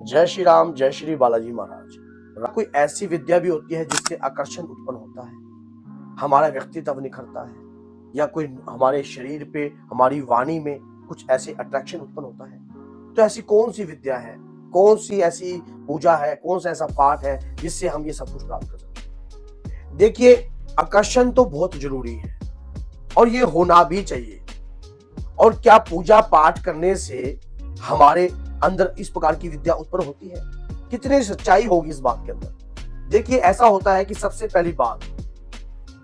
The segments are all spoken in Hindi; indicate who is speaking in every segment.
Speaker 1: जय श्री राम, जय श्री बालाजी महाराज। कोई ऐसी विद्या भी होती है जिससे आकर्षण उत्पन्न होता है, हमारा व्यक्तित्व निखरता है, या कोई हमारे शरीर पे, हमारी वाणी में कुछ ऐसे अट्रैक्शन उत्पन्न होता है। तो ऐसी कौन सी विद्या है, कौन सी ऐसी पूजा है, कौन सा ऐसा पाठ है जिससे हम ये सब कुछ प्राप्त कर सकते हैं? देखिए, आकर्षण तो बहुत जरूरी है और ये होना भी चाहिए। और क्या पूजा पाठ करने से हमारे अंदर इस प्रकार की विद्या उत्पन्न होती है? कितनी सच्चाई होगी इस बात के अंदर? देखिए, ऐसा होता है कि सबसे पहली बात,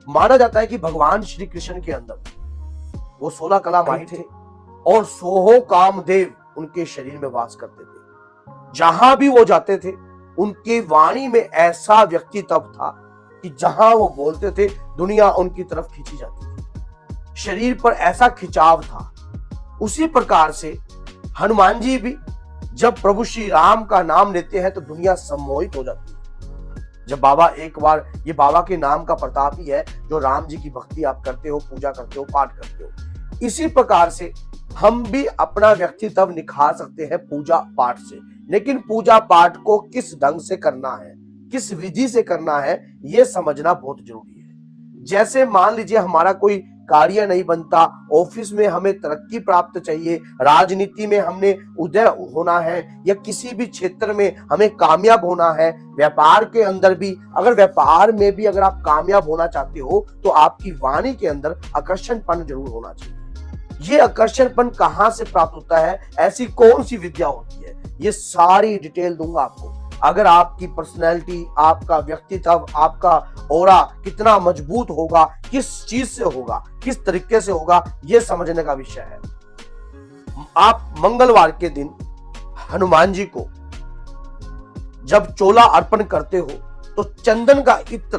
Speaker 1: माना जाता है कि भगवान श्री कृष्ण के अंदर वो 16 कला माही थे और 100 कामदेव उनके शरीर में वास करते थे। जहां भी वो जाते थे, उनके वाणी में ऐसा व्यक्तित्व था कि जहां वो बोलते थे, दुनिया उनकी तरफ खींची जाती थी। शरीर पर ऐसा खिंचाव था। उसी प्रकार से हनुमान जी भी जब प्रभु श्री राम का नाम लेते हैं तो दुनिया सम्मोहित हो जाती है। जब बाबा, एक बार, ये बाबा के नाम का प्रताप ही है जो राम जी की भक्ति आप करते हो, पूजा करते हो, पाठ करते हो। इसी प्रकार से हम भी अपना व्यक्तित्व निखार सकते हैं पूजा पाठ से। लेकिन पूजा पाठ को किस ढंग से करना है, किस विधि से करना है, यह समझना बहुत जरूरी है। जैसे मान लीजिए हमारा कोई कार्य नहीं बनता, ऑफिस में हमें तरक्की प्राप्त चाहिए, राजनीति में हमने उदय होना है, या किसी भी क्षेत्र में हमें कामयाब होना है, व्यापार के अंदर भी, अगर व्यापार में भी अगर आप कामयाब होना चाहते हो तो आपकी वाणी के अंदर आकर्षणपन जरूर होना चाहिए। ये आकर्षणपन कहां से प्राप्त होता है, ऐसी कौन सी विद्या होती है, ये सारी डिटेल दूंगा आपको। अगर आपकी पर्सनैलिटी, आपका व्यक्तित्व, आपका ऑरा कितना मजबूत होगा, किस चीज से होगा, किस तरीके से होगा, यह समझने का विषय है। आप मंगलवार के दिन हनुमान जी को जब चोला अर्पण करते हो तो चंदन का इत्र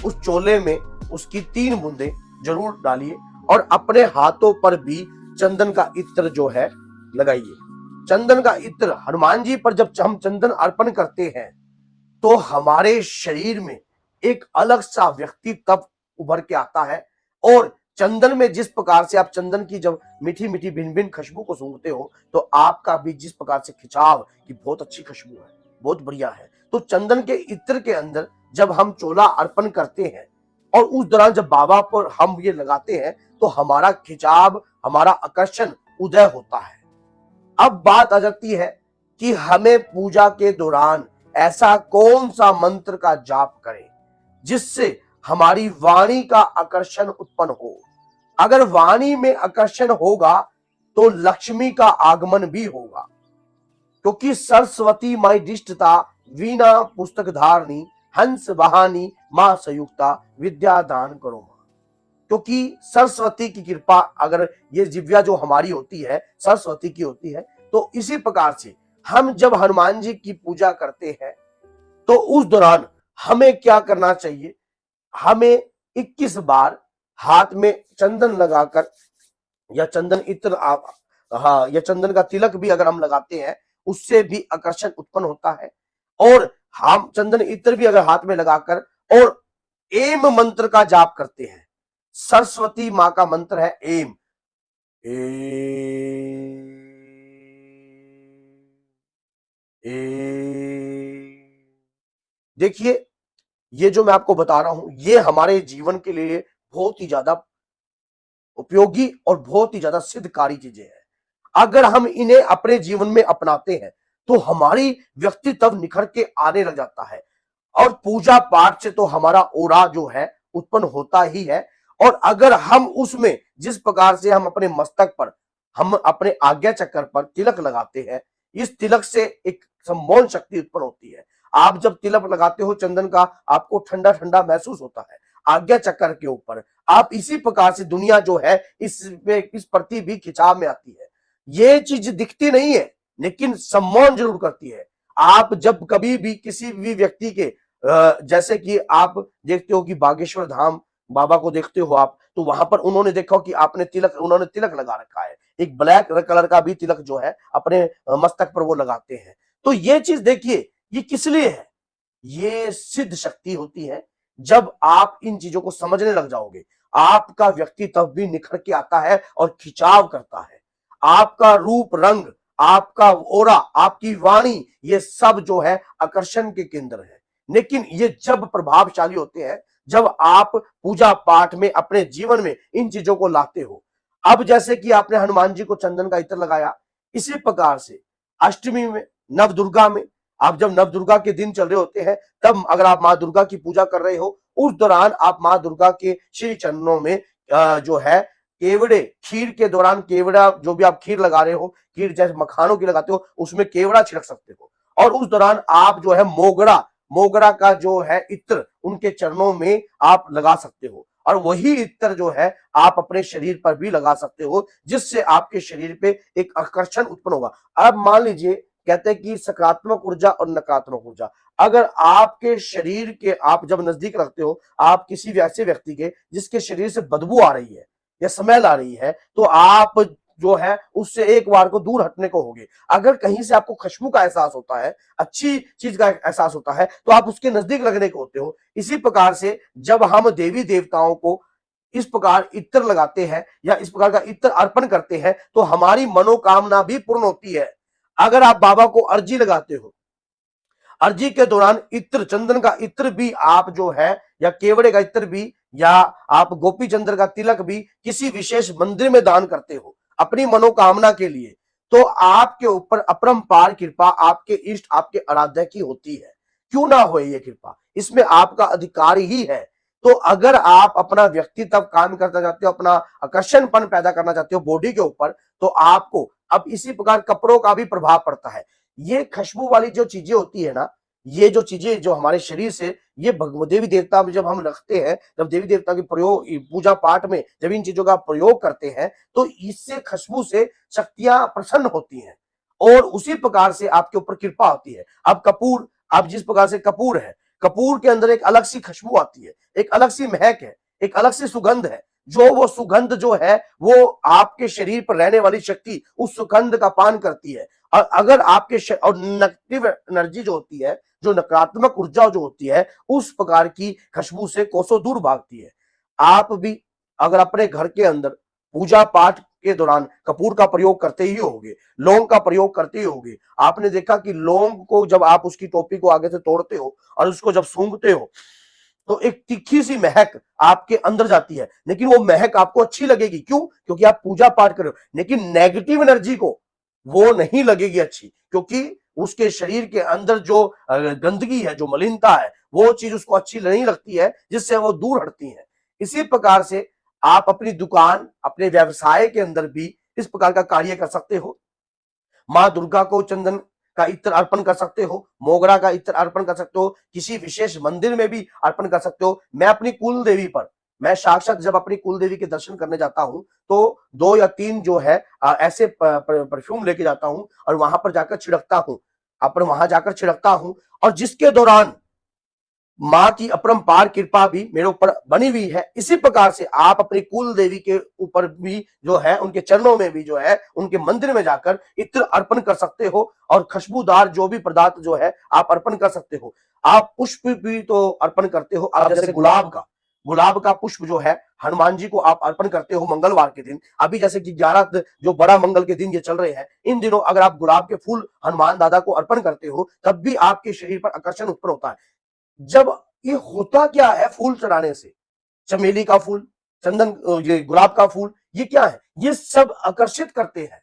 Speaker 1: उस चोले में, उसकी 3 बूंदें जरूर डालिए और अपने हाथों पर भी चंदन का इत्र जो है लगाइए। चंदन का इत्र हनुमान जी पर जब हम चंदन अर्पण करते हैं तो हमारे शरीर में एक अलग सा व्यक्तित्व उभर के आता है। और चंदन में जिस प्रकार से आप चंदन की जब मीठी मीठी भिन्न भिन्न खुशबू को सूंघते हो तो आपका भी जिस प्रकार से खिंचाव कि बहुत अच्छी खुशबू है, बहुत बढ़िया है। तो चंदन के इत्र के अंदर जब हम चोला अर्पण करते हैं और उस दौरान जब बाबा पर हम ये लगाते हैं तो हमारा खिंचाव, हमारा आकर्षण उदय होता है। अब बात आ जाती है कि हमें पूजा के दौरान ऐसा कौन सा मंत्र का जाप करें जिससे हमारी वाणी का आकर्षण उत्पन्न हो। अगर वाणी में आकर्षण होगा तो लक्ष्मी का आगमन भी होगा, क्योंकि सरस्वती माई दिष्टता वीणा पुस्तक धारणी हंस बहानी मां संयुक्ता विद्या दान करो मां। क्योंकि सरस्वती की कृपा, अगर ये जिव्या जो हमारी होती है सरस्वती की होती है, तो इसी प्रकार से हम जब हनुमान जी की पूजा करते हैं तो उस दौरान हमें क्या करना चाहिए, हमें 21 बार हाथ में चंदन लगाकर, या चंदन इत्र या चंदन का तिलक भी अगर हम लगाते हैं उससे भी आकर्षण उत्पन्न होता है। और हम चंदन इत्र भी अगर हाथ में लगाकर और एम मंत्र का जाप करते हैं, सरस्वती मां का मंत्र है एम, देखिए, ये जो मैं आपको बता रहा हूं ये हमारे जीवन के लिए बहुत ही ज्यादा उपयोगी और बहुत ही ज्यादा सिद्धकारी चीजें हैं। अगर हम इन्हें अपने जीवन में अपनाते हैं तो हमारी व्यक्तित्व निखर के आने लग जाता है। और पूजा पाठ से तो हमारा ओरा जो है उत्पन्न होता ही है। और अगर हम उसमें जिस प्रकार से हम अपने मस्तक पर, हम अपने आज्ञा चक्र पर तिलक लगाते हैं, इस तिलक से एक सम्मोहन शक्ति उत्पन्न होती है। आप जब तिलक लगाते हो चंदन का, आपको ठंडा ठंडा महसूस होता है आज्ञा चक्र के ऊपर। आप इसी प्रकार से दुनिया जो है इस प्रति भी खिंचाव में आती है। ये चीज दिखती नहीं है लेकिन सम्मान जरूर करती है। आप जब कभी भी किसी भी व्यक्ति के जैसे कि आप देखते हो कि बागेश्वर धाम बाबा को देखते हो आप, तो वहां पर उन्होंने देखा कि उन्होंने तिलक लगा रखा है, एक ब्लैक कलर का भी तिलक जो है अपने मस्तक पर वो लगाते हैं। तो ये चीज देखिए, ये किस लिए है, ये सिद्ध शक्ति होती है। जब आप इन चीजों को समझने लग जाओगे, आपका व्यक्तित्व भी निखर के आता है और खिंचाव करता है। आपका रूप रंग, आपका ओरा, आपकी वाणी, ये सब जो है आकर्षण के केंद्र है। लेकिन ये जब प्रभावशाली होते हैं जब आप पूजा पाठ में अपने जीवन में इन चीजों को लाते हो। अब जैसे कि आपने हनुमान जी को चंदन का इत्र लगाया, इसी प्रकार से अष्टमी में, नव दुर्गा में, आप जब नव दुर्गा के दिन चल रहे होते हैं, तब अगर आप माँ दुर्गा की पूजा कर रहे हो, उस दौरान आप माँ दुर्गा के श्री चरणों में जो है केवड़े, खीर के दौरान केवड़ा, जो भी आप खीर लगा रहे हो, खीर जैसे मखानों की लगाते हो, उसमें केवड़ा छिड़क सकते हो। और उस दौरान आप जो है मोगरा, मोगरा का जो है इत्र उनके चरणों में आप लगा सकते हो, और वही इत्र जो है आप अपने शरीर पर भी लगा सकते हो, जिससे आपके शरीर पे एक आकर्षण उत्पन्न होगा। अब मान लीजिए, कहते हैं कि सकारात्मक ऊर्जा और नकारात्मक ऊर्जा, अगर आपके शरीर के आप जब नजदीक रखते हो, आप किसी ऐसे व्यक्ति के जिसके शरीर से बदबू आ रही है या स्मेल आ रही है, तो आप जो है उससे एक बार को दूर हटने को होगे। अगर कहीं से आपको खुशबू का एहसास होता है, अच्छी चीज का एहसास होता है, तो आप उसके नजदीक लगने को होते हो। इसी प्रकार से जब हम देवी देवताओं को इस प्रकार इत्र लगाते हैं या इस प्रकार का इत्र अर्पण करते हैं, तो हमारी मनोकामना भी पूर्ण होती है। अगर आप बाबा को अर्जी लगाते हो, अर्जी के दौरान इत्र, चंदन का इत्र भी आप जो है, या केवड़े का इत्र भी, या आप गोपी चंद्र का तिलक भी किसी विशेष मंदिर में दान करते हो अपनी मनोकामना के लिए, तो आपके ऊपर अपरंपार कृपा आपके इष्ट, आपके आराध्य की होती है। क्यों ना हो ये कृपा, इसमें आपका अधिकार ही है। तो अगर आप अपना व्यक्तित्व काम करना चाहते हो, अपना आकर्षणपन पैदा करना चाहते हो बॉडी के ऊपर, तो आपको अब इसी प्रकार कपड़ों का भी प्रभाव पड़ता है। ये खुशबू वाली जो चीजें होती है ना, ये जो चीजें जो हमारे शरीर से, ये देवी देवता में जब हम रखते हैं, जब देवी देवता के प्रयोग पूजा पाठ में जब इन चीजों का प्रयोग करते हैं, तो इससे खुशबू से शक्तियां प्रसन्न होती हैं और उसी प्रकार से आपके ऊपर कृपा होती है। अब कपूर, अब जिस प्रकार से कपूर है, कपूर के अंदर एक अलग सी खुशबू आती है, एक अलग सी महक है, एक अलग सी सुगंध है। जो वो सुगंध जो है वो आपके शरीर पर रहने वाली शक्ति उस सुगंध का पान करती है। और अगर आपके और नेगेटिव एनर्जी जो होती है, जो नकारात्मक ऊर्जा जो होती है, उस प्रकार की खुशबू से कोसों दूर भागती है। आप भी अगर अपने घर के अंदर पूजा पाठ के दौरान कपूर का प्रयोग करते ही होगे, लौंग का प्रयोग करते ही होगे। आपने देखा कि लौंग को जब आप उसकी टोपी को आगे से तोड़ते हो और उसको जब सूंघते हो, तो एक तीखी सी महक आपके अंदर जाती है, लेकिन वो महक आपको अच्छी लगेगी। क्यों? क्योंकि आप पूजा पाठ कर रहे हो। लेकिन नेगेटिव एनर्जी को वो नहीं लगेगी अच्छी, क्योंकि उसके शरीर के अंदर जो गंदगी है, जो मलिनता है, वो चीज उसको अच्छी नहीं लगती है, जिससे वो दूर हटती है। इसी प्रकार से आप अपनी दुकान, अपने व्यवसाय के अंदर भी इस प्रकार का कार्य कर सकते हो। माँ दुर्गा को चंदन का इत्र अर्पण कर सकते हो, मोगरा का इत्र अर्पण कर सकते हो, किसी विशेष मंदिर में भी अर्पण कर सकते हो। मैं अपनी कुल देवी पर, मैं साक्षात जब अपनी कुल देवी के दर्शन करने जाता हूं, तो 2 या 3 जो है ऐसे परफ्यूम लेके जाता हूं और वहां पर जाकर छिड़कता हूं, अपन वहां जाकर छिड़कता हूं, और जिसके दौरान माँ की अपरंपार कृपा भी मेरे ऊपर बनी हुई है। इसी प्रकार से आप अपनी कुल देवी के ऊपर भी जो है, उनके चरणों में भी जो है, उनके मंदिर में जाकर इत्र अर्पण कर सकते हो, और खुशबूदार जो भी पदार्थ जो है आप अर्पण कर सकते हो। आप पुष्प भी तो अर्पण करते हो, आप जैसे गुलाब का पुष्प जो है हनुमान जी को आप अर्पण करते हो मंगलवार के दिन। अभी जैसे कि 11 जो बड़ा मंगल के दिन ये चल रहे हैं, इन दिनों अगर आप गुलाब के फूल हनुमान दादा को अर्पण करते हो, तब भी आपके शरीर पर आकर्षण उत्पन्न होता है। जब ये होता क्या है फूल चढ़ाने से, चमेली का फूल, चंदन, ये गुलाब का फूल, ये क्या है? ये सब आकर्षित करते हैं।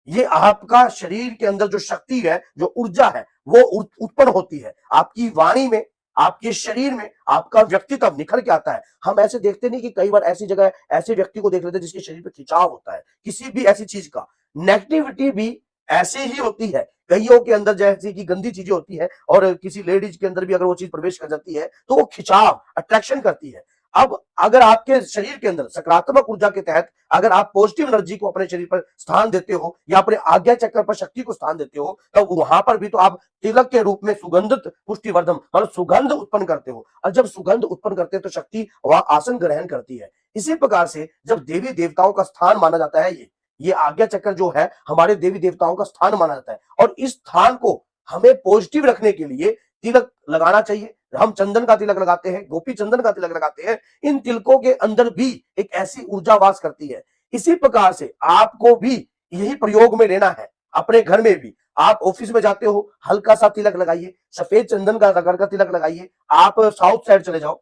Speaker 1: ये आपका शरीर के अंदर जो शक्ति है, जो ऊर्जा है, वो उत्पन्न होती है। आपकी वाणी में, आपके शरीर में आपका व्यक्तित्व निखर के आता है। हम ऐसे देखते नहीं कि कई बार ऐसी जगह ऐसे व्यक्ति को देख लेते हैं जिसके शरीर पे खिंचाव होता है किसी भी ऐसी चीज का। नेगेटिविटी भी ऐसे ही होती है, कईयों के अंदर जैसे कि गंदी चीजें होती है, और किसी लेडीज के अंदर भी अगर वो चीज प्रवेश कर जाती है, तो वो खिंचाव, अट्रैक्शन करती है। अब अगर आपके शरीर के अंदर सकारात्मक ऊर्जा के तहत अगर आप पॉजिटिव एनर्जी को अपने शरीर पर स्थान देते हो, या अपने आज्ञा चक्र पर शक्ति को स्थान देते हो, तो वहां पर भी तो आप तिलक के रूप में सुगंधित पुष्टिवर्धन, मतलब सुगंध उत्पन्न करते हो। और जब सुगंध उत्पन्न करते हो, तो शक्ति वहां आसन ग्रहण करती है। इसी प्रकार से जब देवी देवताओं का स्थान माना जाता है, ये आज्ञा चक्र जो है हमारे देवी देवताओं का स्थान माना जाता है, और इस स्थान को हमें पॉजिटिव रखने के लिए तिलक लगाना चाहिए। हम चंदन का तिलक लगाते हैं, गोपी चंदन का तिलक लगाते हैं। इन तिलकों के अंदर भी एक ऐसी ऊर्जा वास करती है। इसी प्रकार से आपको भी यही प्रयोग में लेना है। अपने घर में भी आप ऑफिस में जाते हो, हल्का सा तिलक लगाइए, सफेद चंदन का रगड़ का तिलक लगाइए। आप साउथ साइड चले जाओ,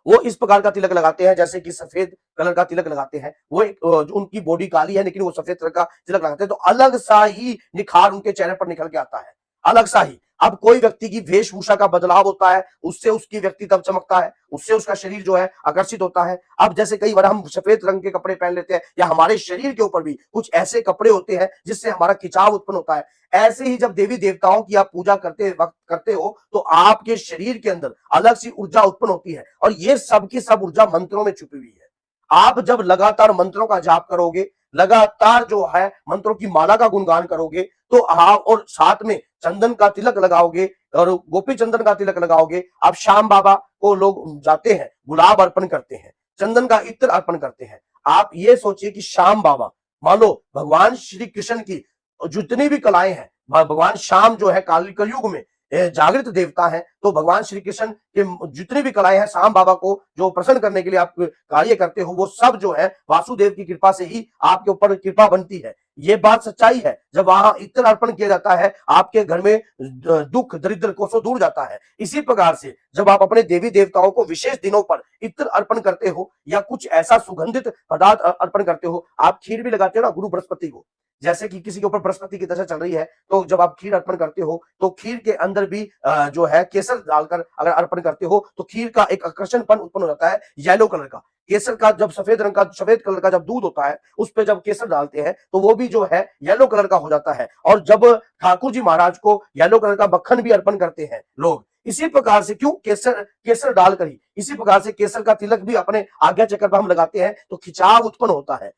Speaker 1: वो इस प्रकार का तिलक लगाते हैं जैसे कि सफेद कलर का तिलक लगाते हैं। वो एक जो उनकी बॉडी काली है लेकिन वो सफेद कलर का तिलक लगाते हैं, तो अलग सा ही निखार उनके चेहरे पर निकल के आता है, अलग सा ही। अब कोई व्यक्ति की वेशभूषा का बदलाव होता है, उससे उसकी व्यक्तित्व चमकता है, उससे उसका शरीर जो है आकर्षित होता है। अब जैसे कई बार हम सफेद रंग के कपड़े पहन लेते हैं, या हमारे शरीर के ऊपर भी कुछ ऐसे कपड़े होते हैं जिससे हमारा खिंचाव उत्पन्न होता है। ऐसे ही जब देवी देवताओं की आप पूजा करते वक्त करते हो, तो आपके शरीर के अंदर अलग सी ऊर्जा उत्पन्न होती है, और ये सब की सब ऊर्जा मंत्रों में छुपी हुई है। आप जब लगातार मंत्रों का जाप करोगे, लगातार जो है मंत्रों की माला का गुणगान करोगे, तो आप और साथ में चंदन का तिलक लगाओगे और गोपी चंदन का तिलक लगाओगे। आप श्याम बाबा को लोग जाते हैं, गुलाब अर्पण करते हैं, चंदन का इत्र अर्पण करते हैं। आप ये सोचिए कि श्याम बाबा, मान लो भगवान श्री कृष्ण की जितनी भी कलाएं हैं, भगवान श्याम जो है कलयुग में जागृत देवता है, तो भगवान श्री कृष्ण के जितनी भी कलाएं हैं, श्याम बाबा को जो प्रसन्न करने के लिए आप कार्य करते हो, वो सब जो है वासुदेव की कृपा से ही आपके ऊपर कृपा बनती है। ये बात सच्चाई है। जब वहां इत्र अर्पण किया जाता है, आपके घर में दुख दरिद्र कोसों दूर जाता है। इसी प्रकार से जब आप अपने देवी देवताओं को विशेष दिनों पर इत्र अर्पण करते हो, या कुछ ऐसा सुगंधित पदार्थ अर्पण करते हो, आप खीर भी लगाते हो ना गुरु बृहस्पति को, जैसे कि किसी के ऊपर बृहस्पति की दशा चल रही है, तो जब आप खीर अर्पण करते हो, तो खीर के अंदर भी जो है केसर डालकर अगर अर्पण करते हो, तो खीर का एक आकर्षणपन उत्पन्न हो जाता है येलो कलर का। केसर का जब सफेद कलर का जब दूध होता है, उस पे जब केसर डालते हैं, तो वो भी जो है येलो कलर का हो जाता है। और जब ठाकुर जी महाराज को येलो कलर का मक्खन भी अर्पण करते हैं लोग, इसी प्रकार से क्यों केसर केसर डालकर ही, इसी प्रकार से केसर का तिलक भी अपने आज्ञा चक्र पर हम लगाते हैं, तो खिंचाव उत्पन्न होता है।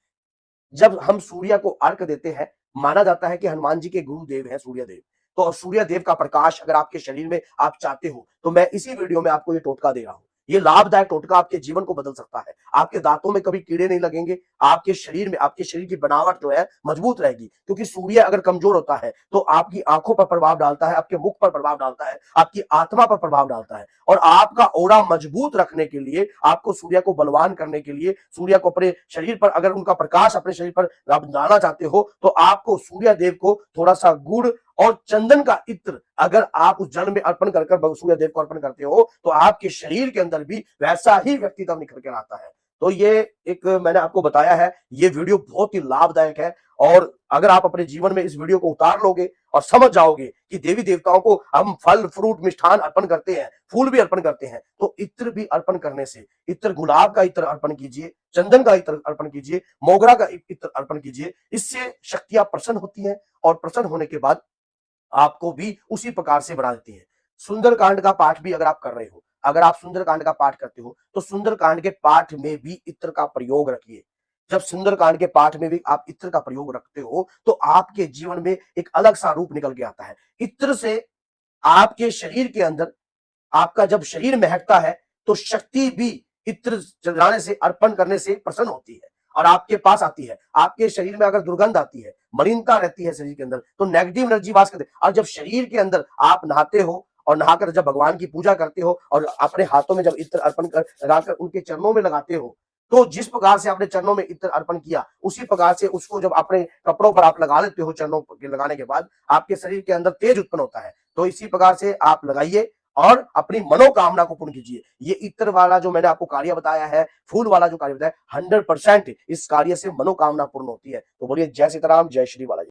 Speaker 1: जब हम सूर्य को अर्घ देते हैं, माना जाता है कि हनुमान जी के गुरुदेव हैं सूर्य देव, तो सूर्य देव का प्रकाश अगर आपके शरीर में आप चाहते हो, तो मैं इसी वीडियो में आपको ये टोटका दे रहा हूं। ये लाभदायक टोटका आपके जीवन को बदल सकता है। आपके दांतों में कभी कीड़े नहीं लगेंगे, आपके शरीर में आपके शरीर की बनावट जो है मजबूत रहेगी, क्योंकि सूर्य अगर कमजोर होता है तो आपकी आंखों पर प्रभाव डालता है, आपके मुख पर प्रभाव डालता है, आपकी आत्मा पर प्रभाव डालता है। और आपका ऑरा मजबूत रखने के लिए, आपको सूर्य को बलवान करने के लिए, सूर्य को अपने शरीर पर अगर उनका प्रकाश अपने शरीर पर आप डालना चाहते हो, तो आपको सूर्य देव को थोड़ा सा गुड़ और चंदन का इत्र अगर आप उस जल में अर्पण कर सूर्य देव को अर्पण करते हो, तो आपके शरीर के अंदर भी वैसा ही व्यक्तित्व निखर कर आता है। तो ये एक मैंने आपको बताया है, ये वीडियो बहुत ही लाभदायक है। और अगर आप अपने जीवन में इस वीडियो को उतार लोगे और समझ जाओगे कि देवी देवताओं को हम फल फ्रूट मिष्ठान अर्पण करते हैं, फूल भी अर्पण करते हैं, तो इत्र भी अर्पण करने से, इत्र गुलाब का इत्र अर्पण कीजिए, चंदन का इत्र अर्पण कीजिए, मोगरा का इत्र अर्पण कीजिए। इससे शक्तियां प्रसन्न होती हैं, और प्रसन्न होने के बाद आपको भी उसी प्रकार से बना देती है। सुंदरकांड का पाठ भी अगर आप कर रहे हो, अगर आप सुंदरकांड का पाठ करते हो, तो सुंदरकांड के पाठ में भी इत्र का प्रयोग रखिए। जब सुंदरकांड के पाठ में भी आप इत्र का प्रयोग रखते हो, तो आपके जीवन में एक अलग सा रूप निकल के आता है। इत्र से आपके शरीर के अंदर, आपका जब शरीर महकता है, तो शक्ति भी इत्र जलाने से, अर्पण करने से प्रसन्न होती है और आपके पास आती है। आपके शरीर में अगर दुर्गंध आती है, मलिनता रहती है शरीर के अंदर, तो नेगेटिव एनर्जी वास करते हैं। और जब शरीर के अंदर आप नहाते हो, और नहाकर जब भगवान की पूजा करते हो, और अपने हाथों में जब इत्र अर्पण कर लगाकर उनके चरणों में लगाते हो, तो जिस प्रकार से आपने चरणों में इत्र अर्पण किया, उसी प्रकार से उसको जब अपने कपड़ों पर आप लगा लेते हो, चरणों के लगाने के बाद आपके शरीर के अंदर तेज उत्पन्न होता है। तो इसी प्रकार से आप लगाइए और अपनी मनोकामना को पूर्ण कीजिए। ये इत्र वाला जो मैंने आपको कार्य बताया है, फूल वाला जो कार्य बताया, 100% इस कार्य से मनोकामना पूर्ण होती है। तो बोलिए जय सीताराम, जय श्री बालाजी।